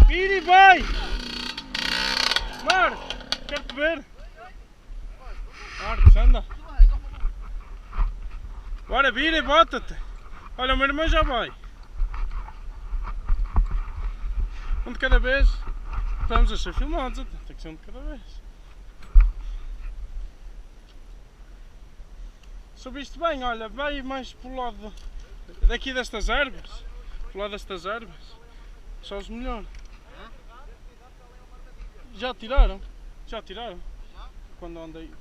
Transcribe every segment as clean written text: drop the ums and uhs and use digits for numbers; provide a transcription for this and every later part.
Vira e vai! Marcos, quero-te ver! Marcos, anda! Bora, vira e bota-te! Olha, o meu irmão já vai! Um de cada vez! Estamos a ser filmados, tem que ser um de cada vez! Subiste bem, olha, vai mais para o lado daqui destas ervas. Para o lado destas ervas. Só os melhores. Já tiraram? Já tiraram? Quando andei.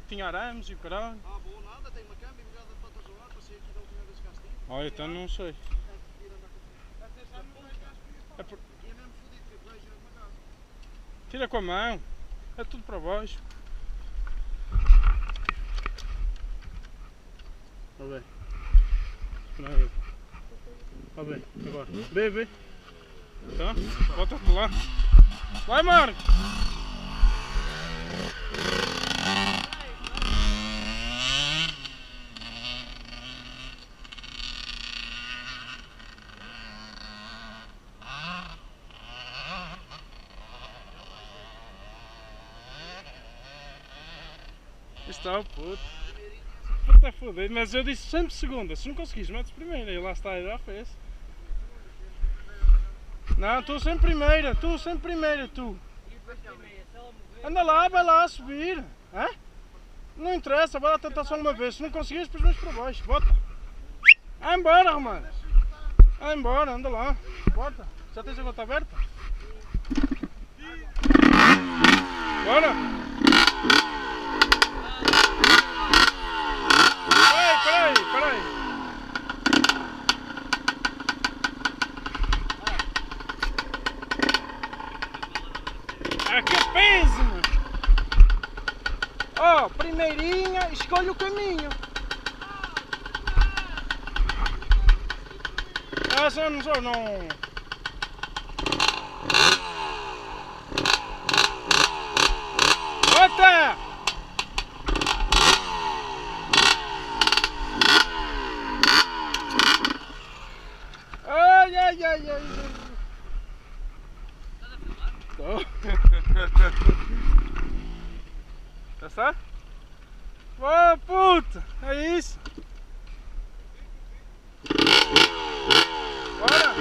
Tinha arames e o caralho. Ah, boa nada, tem uma câmera ligada para todos os lados, passei aqui da última vez que cá estive. Olha, então não sei. É mesmo fodido, que o gajo é uma casa. Tira com a mão. É tudo para baixo. Ó bem. Ó bem, agora. Vê. Tá? Bota-te lá. Vai, Marcos! Está o puto. Puto é fodido, mas eu disse sempre segunda. Se não conseguires, metes primeira. E lá está, já fez. Não, tu sempre primeira, tu. Anda lá, vai lá subir. Hã? Não interessa, vai lá tentar só uma vez. Se não conseguires, depois vais para baixo. Bota. Vai embora, Romano. Vai embora, anda lá. Bota. Já tens a conta aberta? Bora. Peraí. Ah, que peso, mano! Ó, primeirinha, escolhe o caminho. Essa não sou, não. Bota! Ai. Já está? Oh, puta! É isso! Bora!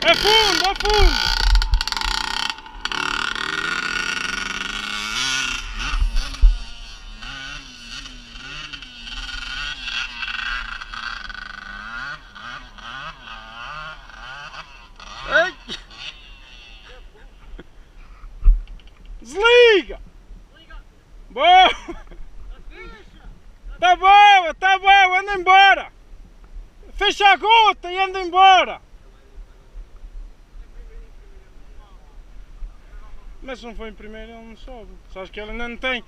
É fundo! Ei! Desliga! Boa! Tá boa, anda embora! Fecha a gota e anda embora! Mas se não for em primeiro ele não sobe. Sabes que ele ainda não tem.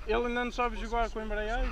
Ele ainda não sabe jogar com embreagem.